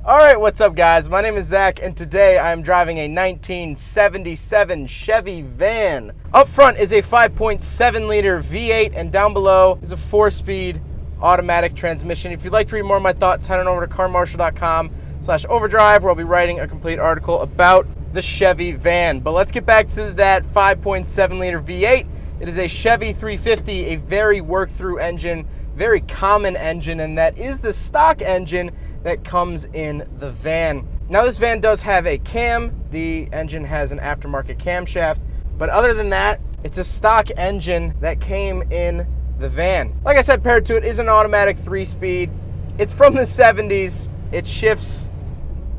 All right, what's up guys? My name is Zach and today I'm driving a 1977 Chevy van. Up front is a 5.7 liter V8 and down below is a 4-speed automatic transmission. If you'd like to read more of my thoughts, head on over to carmarshal.com/overdrive where I'll be writing a complete article about the Chevy van. But let's get back to that 5.7 liter V8. It is a Chevy 350, a very worked through engine, very common engine, and that is the stock engine that comes in the van. Now this van does have a cam. The engine has an aftermarket camshaft, but other than that, it's a stock engine that came in the van. Like I said, paired to it is an automatic 3-speed. It's from the 70s. It shifts,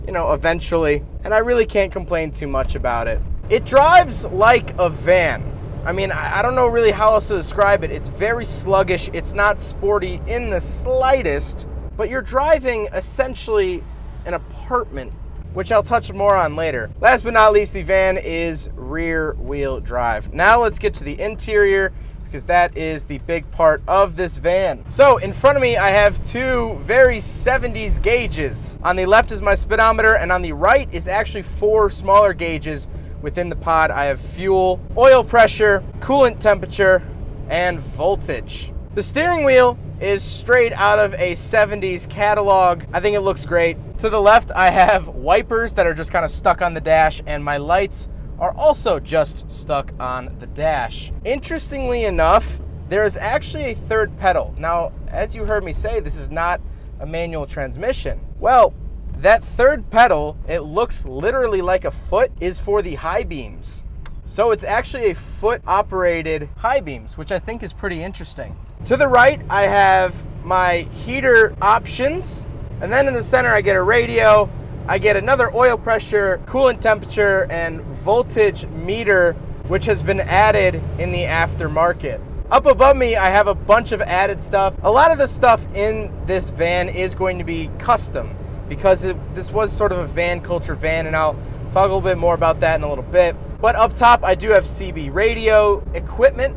eventually, and I really can't complain too much about it. It drives like a van. I mean, I don't know really how else to describe it. It's very sluggish. It's not sporty in the slightest, but you're driving essentially an apartment, which I'll touch more on later. Last but not least, the van is rear wheel drive. Now let's get to the interior, because that is the big part of this van. So in front of me, I have two very 70s gauges. On the left is my speedometer, and on the right is actually 4 smaller gauges. Within the pod, I have fuel, oil pressure, coolant temperature, and voltage. The steering wheel is straight out of a 70s catalog. I think it looks great. To the left, I have wipers that are just kind of stuck on the dash, and my lights are also just stuck on the dash. Interestingly enough, there is actually a third pedal. Now, as you heard me say, this is not a manual transmission. Well, that third pedal, it looks literally like a foot, is for the high beams. So it's actually a foot operated high beams, which I think is pretty interesting. To the right, I have my heater options. And then in the center, I get a radio. I get another oil pressure, coolant temperature, and voltage meter, which has been added in the aftermarket. Up above me, I have a bunch of added stuff. A lot of the stuff in this van is going to be custom, because this was sort of a van culture van, and I'll talk a little bit more about that in a little bit. But up top, I do have CB radio equipment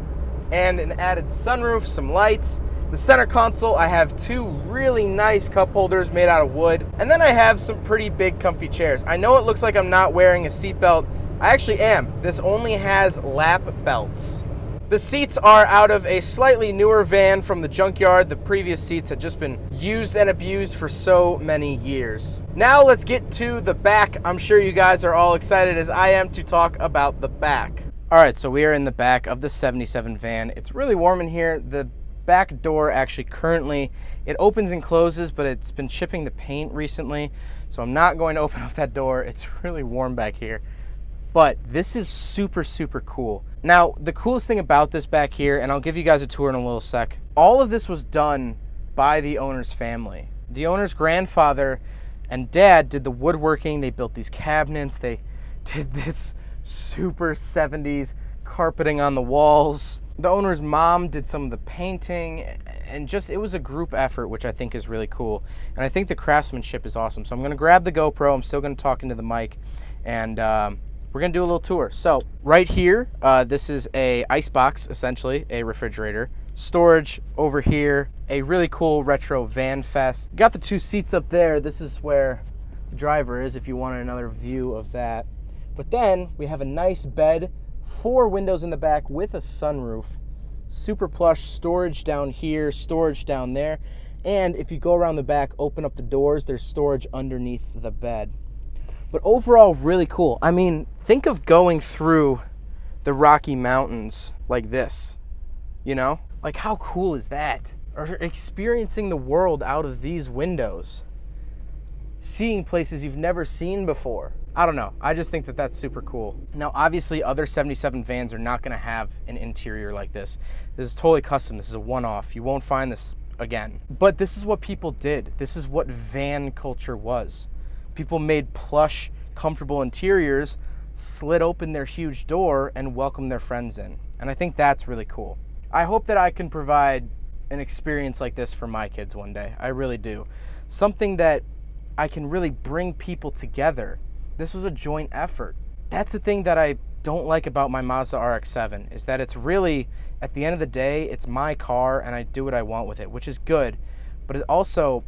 and an added sunroof, some lights. The center console, I have 2 really nice cup holders made out of wood. And then I have some pretty big comfy chairs. I know it looks like I'm not wearing a seatbelt. I actually am. This only has lap belts. The seats are out of a slightly newer van from the junkyard. The previous seats had just been used and abused for so many years. Now let's get to the back. I'm sure you guys are all excited as I am to talk about the back. All right, so we are in the back of the 77 van. It's really warm in here. The back door actually currently, it opens and closes, but it's been chipping the paint recently. So I'm not going to open up that door. It's really warm back here. But this is super, super cool. Now, the coolest thing about this back here, and I'll give you guys a tour in a little sec, all of this was done by the owner's family. The owner's grandfather and dad did the woodworking. They built these cabinets. They did this super 70s carpeting on the walls. The owner's mom did some of the painting, and just, it was a group effort, which I think is really cool. And I think the craftsmanship is awesome. So I'm gonna grab the GoPro. I'm still gonna talk into the mic, and we're gonna do a little tour. So right here, this is a ice box, essentially a refrigerator. Storage over here, a really cool retro van fest. Got the 2 seats up there. This is where the driver is if you wanted another view of that. But then we have a nice bed, 4 windows in the back with a sunroof, super plush storage down here, storage down there. And if you go around the back, open up the doors, there's storage underneath the bed. But overall, really cool. I mean, think of going through the Rocky Mountains like this, Like, how cool is that? Or experiencing the world out of these windows. Seeing places you've never seen before. I don't know. I just think that that's super cool. Now, obviously, other 77 vans are not going to have an interior like this. This is totally custom. This is a one-off. You won't find this again. But this is what people did. This is what van culture was. People made plush, comfortable interiors, slid open their huge door, and welcomed their friends in. And I think that's really cool. I hope that I can provide an experience like this for my kids one day. I really do. Something that I can really bring people together. This was a joint effort. That's the thing that I don't like about my Mazda RX-7, is that it's really, at the end of the day, it's my car and I do what I want with it, which is good. But it also,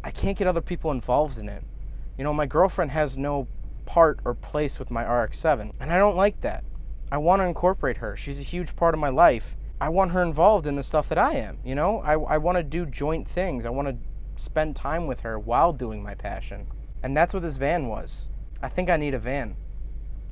I can't get other people involved in it. You know, my girlfriend has no part or place with my RX-7, and I don't like that. I want to incorporate her. She's a huge part of my life. I want her involved in the stuff that I am, you know? I want to do joint things. I want to spend time with her while doing my passion. And that's what this van was. I think I need a van.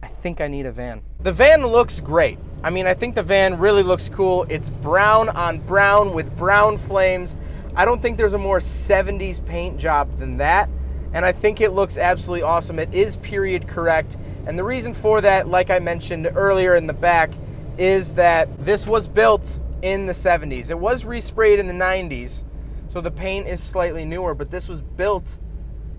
I think I need a van. The van looks great. I mean, I think the van really looks cool. It's brown on brown with brown flames. I don't think there's a more 70s paint job than that. And I think it looks absolutely awesome. It is period correct. And the reason for that, like I mentioned earlier in the back, is that this was built in the 70s. It was resprayed in the 90s, so the paint is slightly newer, but this was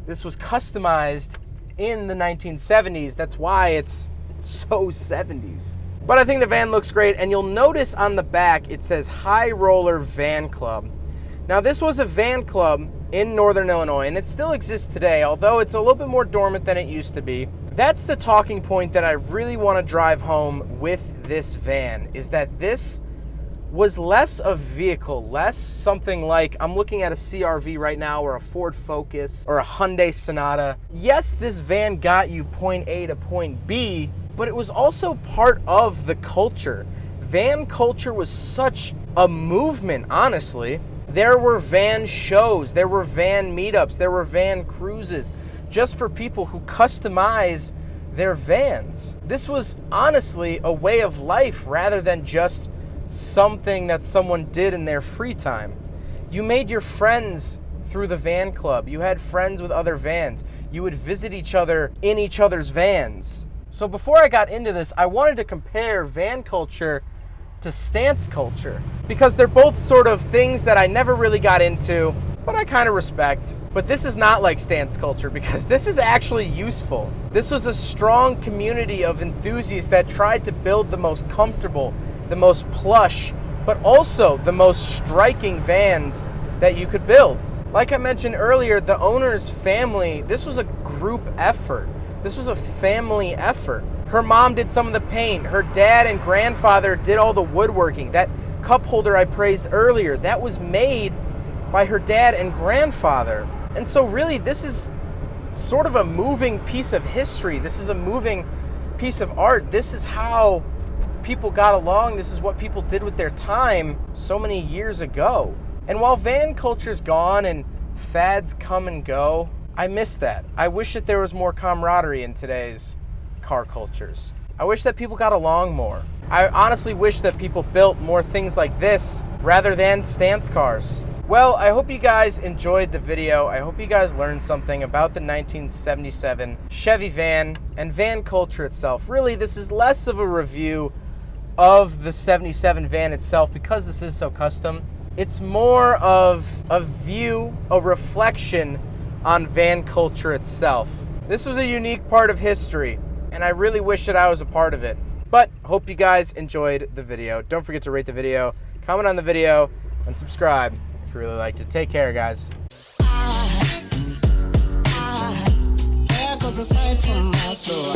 customized in the 1970s. That's why it's so 70s. But I think the van looks great, and you'll notice on the back it says High Roller Van Club. Now, this was a van club in Northern Illinois, and it still exists today, although it's a little bit more dormant than it used to be. That's the talking point that I really want to drive home with this van, is that this was less a vehicle, less something like, I'm looking at a CR-V right now, or a Ford Focus, or a Hyundai Sonata. Yes, this van got you point A to point B, but it was also part of the culture. Van culture was such a movement, honestly. There were van shows, there were van meetups, there were van cruises, just for people who customize their vans. This was honestly a way of life rather than just something that someone did in their free time. You made your friends through the van club. You had friends with other vans. You would visit each other in each other's vans. So before I got into this, I wanted to compare van culture to stance culture, because they're both sort of things that I never really got into, but I kind of respect. But this is not like stance culture, because this is actually useful. This was a strong community of enthusiasts that tried to build the most comfortable, the most plush, but also the most striking vans that you could build. Like I mentioned earlier, the owner's family, this was a group effort. This was a family effort. Her mom did some of the paint. Her dad and grandfather did all the woodworking. That cup holder I praised earlier, that was made by her dad and grandfather. And so really, this is sort of a moving piece of history. This is a moving piece of art. This is how people got along. This is what people did with their time so many years ago. And while van culture's gone and fads come and go, I miss that. I wish that there was more camaraderie in today's car cultures. I wish that people got along more. I honestly wish that people built more things like this rather than stance cars. Well, I hope you guys enjoyed the video. I hope you guys learned something about the 1977 Chevy van and van culture itself. Really, this is less of a review of the 77 van itself because this is so custom. It's more of a view, a reflection on van culture itself. This was a unique part of history, and I really wish that I was a part of it. But hope you guys enjoyed the video. Don't forget to rate the video, comment on the video, and subscribe if you really liked it. Take care, guys. There goes a sight from my soul.